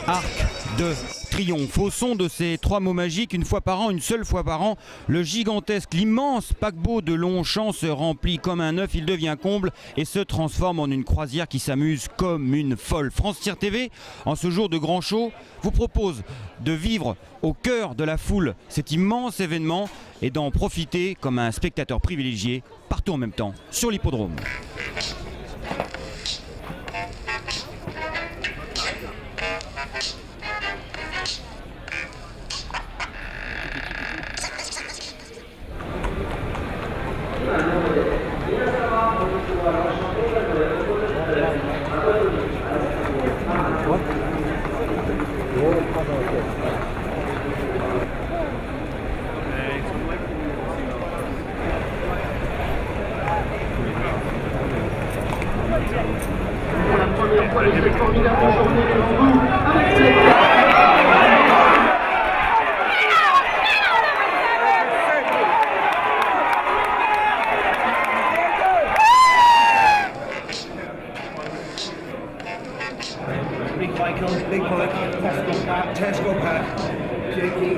Arc de Triomphe. Au son de ces trois mots magiques, une fois par an, une seule fois par an, le gigantesque, l'immense paquebot de Longchamp se remplit comme un œuf, il devient comble et se transforme en une croisière qui s'amuse comme une folle. France Tir TV, en ce jour de grand show, vous propose de vivre au cœur de la foule cet immense événement et d'en profiter comme un spectateur privilégié partout en même temps sur l'hippodrome. Pour la première fois de cette formidable journée devant vous, avec cette... Big Michael, Big Mike, Tesco Pack, Tesco Pack, Jakey.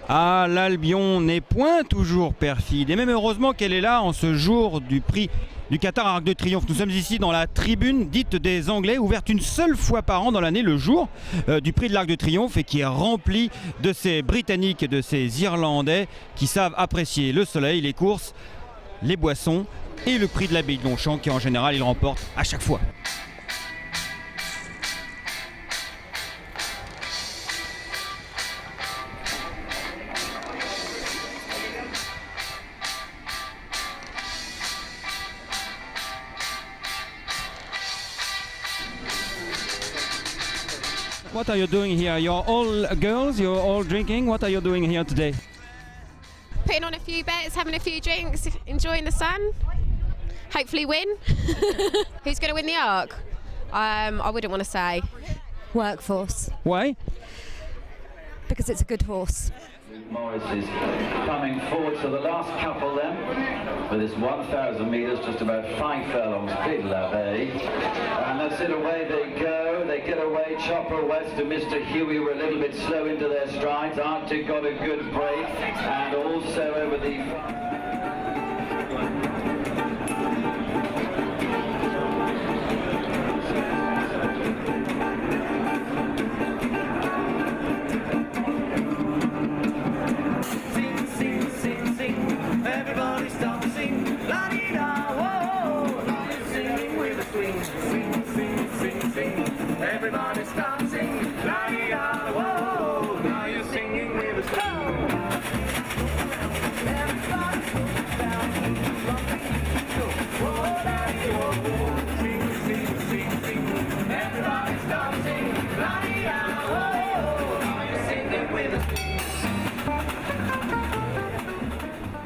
Ah, l'Albion n'est point toujours perfide. Et même heureusement qu'elle est là en ce jour du prix du Qatar Arc de Triomphe. Nous sommes ici dans la tribune dite des Anglais, ouverte une seule fois par an dans l'année, le jour du prix de l'Arc de Triomphe, et qui est remplie de ces Britanniques et de ces Irlandais qui savent apprécier le soleil, les courses, les boissons et le prix de l'abbaye de Longchamp qui en général ils remportent à chaque fois. What are you doing here? You're all girls, you're all drinking. What are you doing here today? Putting on a few bets, having a few drinks, enjoying the sun. Hopefully win. Who's going to win the Arc? I wouldn't want to say. Workforce. Why? Because it's a good horse. Morris is coming forward to the last couple then, with this 1,000 metres, just about 5 furlongs, Big L'Abeille. And that's it, away they go. They get away, Chopper West and Mr. Huey were a little bit slow into their strides. Arctic got a good break, and also over the... Everybody's dancing, la-di-da, whoa, now you're singing with a song. Everybody's dancing, whoa, la-di-da, sing. Everybody's dancing, la-di-da, whoa, now you're singing with a song.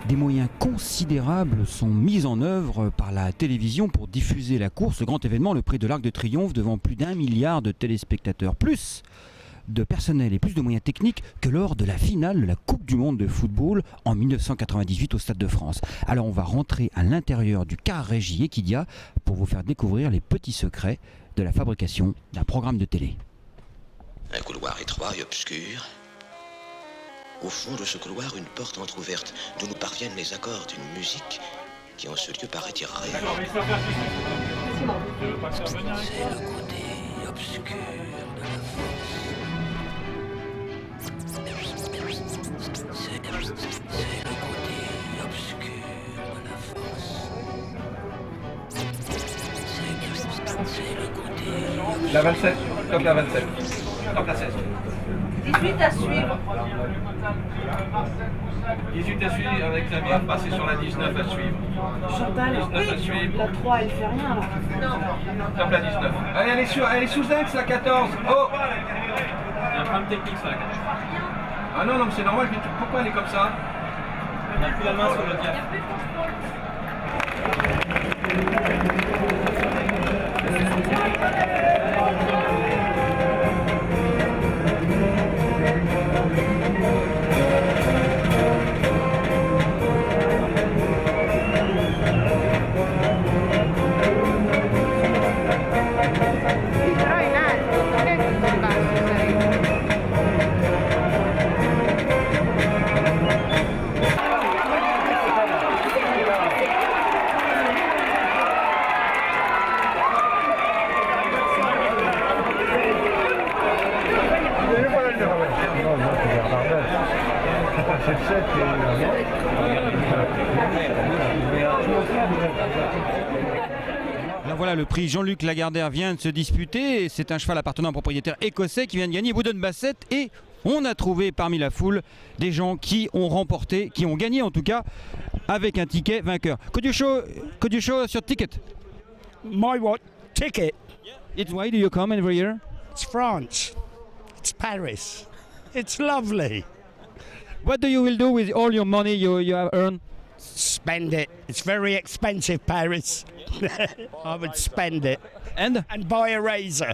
Des moyens considérables sont mis en œuvre par la télévision pour diffuser la course, le grand événement, le prix de l'Arc de Triomphe, devant plus d'1 milliard de téléspectateurs. Plus de personnel et plus de moyens techniques que lors de la finale de la Coupe du Monde de football en 1998 au Stade de France. Alors on va rentrer à l'intérieur du car régie Equidia pour vous faire découvrir les petits secrets de la fabrication d'un programme de télé. Un couloir étroit et obscur. Au fond de ce couloir, une porte entr'ouverte d'où nous parviennent les accords d'une musique qui en ce lieu paraît irréelle. C'est le côté obscur de la force. C'est le côté obscur de la force. C'est le côté... La 27, top la 27, top la 16. 18 à suivre. 18 à suivre avec la mienne, passer sur la 19 à suivre. Chantal, 19 à suivre. la 3 elle fait rien là. Top la 19. Allez, elle est sous ex la 14. Oh, il y a un problème technique sur la 14. Ah non, mais c'est normal, pourquoi elle est comme ça? Elle n'a plus la main sur le diable. Là voilà, le prix Jean-Luc Lagardère vient de se disputer. C'est un cheval appartenant à un propriétaire écossais qui vient de gagner Wooden Basset. Et on a trouvé parmi la foule des gens qui ont remporté, qui ont gagné en tout cas, avec un ticket vainqueur. Could you show us your ticket? My what? Ticket? It's why do you come every year? It's France. It's Paris. It's lovely. What do you will do with all your money you have earned? Spend it. It's very expensive, Paris. I would spend it. And buy a razor.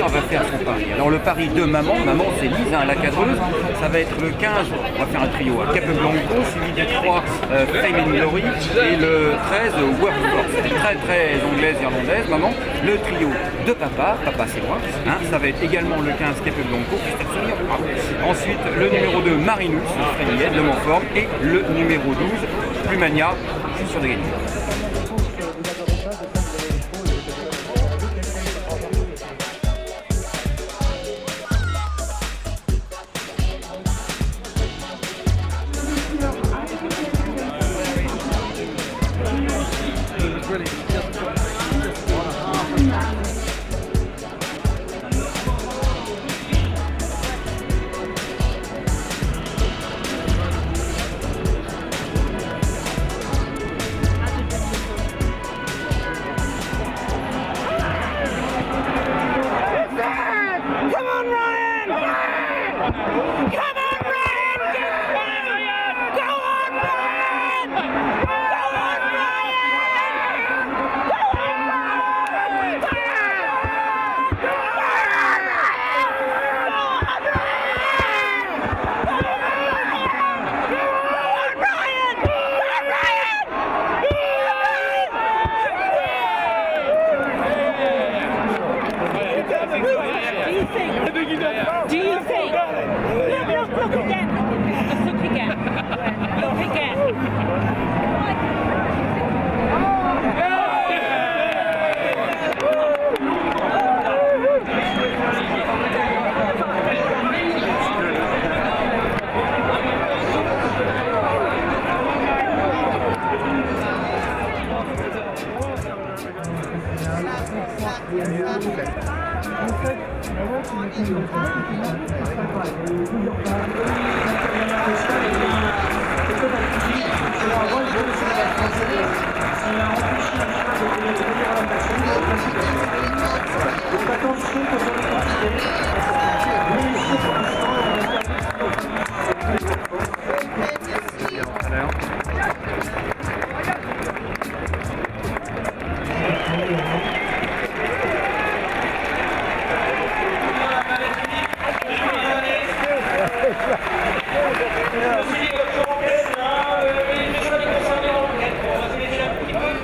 On va faire son pari. Alors le pari de maman c'est Lise, la cadreuse, ça va être le 15, on va faire un trio à Capeblanco, suivi du 3 Fame and Glory et le 13 Workforce. Très très anglaise irlandaise, maman. Le trio de papa c'est moi, ça va être également le 15 Capeblanco, ensuite le numéro 2 Marinus, Frémillette de Montfort, et le numéro 12 Plumania, sur des gagnants. Do you think? Look again. Just look again. Look again.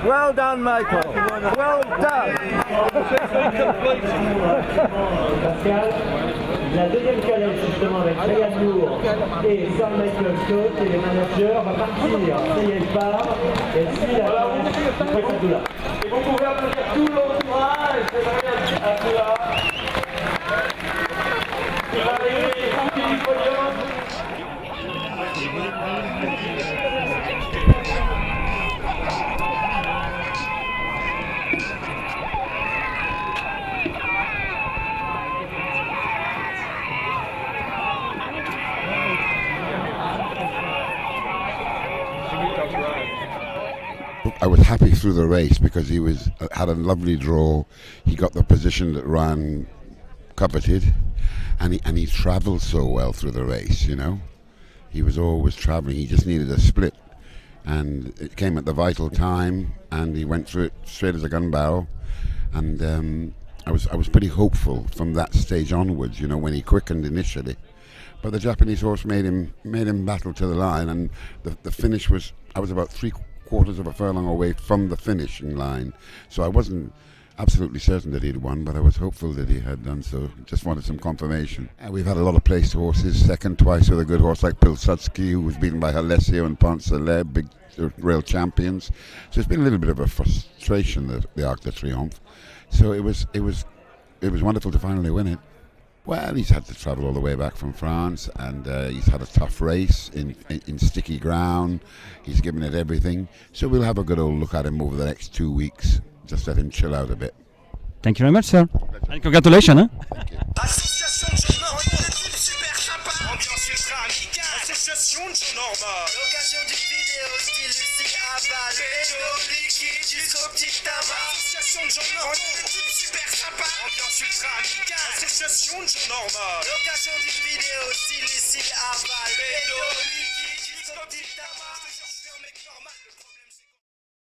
Well done, done, Michael. Well done. Pascal, la deuxième calèche justement avec Ryan Moore et Sir Michael Scott et les managers va partir. Ça y est, il part. Et suit la calèche du Prix Abdullah. Et vous pouvez applaudir tout l'entourage. C'est Ryan Abdullah. Il va arriver parti du podium. I was happy through the race because he had a lovely draw. He got the position that Ryan coveted, and he travelled so well through the race. You know, he was always travelling. He just needed a split, and it came at the vital time, and he went through it straight as a gun barrel. And I was pretty hopeful from that stage onwards. You know, when he quickened initially, but the Japanese horse made him battle to the line, and the finish was. I was about 3/4 of a furlong away from the finishing line, so I wasn't absolutely certain that he'd won, but I was hopeful that he had done so. Just wanted some confirmation. We've had a lot of placed horses, second twice with a good horse like Pilsudski, who was beaten by Alessio and Pont Celeb, big rail champions. So it's been a little bit of a frustration, the Arc de Triomphe. So it was wonderful to finally win it. Well, he's had to travel all the way back from France, and he's had a tough race in sticky ground. He's given it everything. So we'll have a good old look at him over the next 2 weeks. Just let him chill out a bit. Thank you very much, sir. And congratulations. Hein? Association de Jean Norma, super sympa. Ambiance ultra amicale. Association de Jean Norma. L'occasion d'une vidéo style Lucie Aval. Pédo liquide jusqu'au petit tabac. Association de Jean Norma, super sympa. Ambiance ultra amicale. Association de Jean Norma. L'occasion d'une vidéo style Lucie Aval. Pédo liquide jusqu'au petit tabac.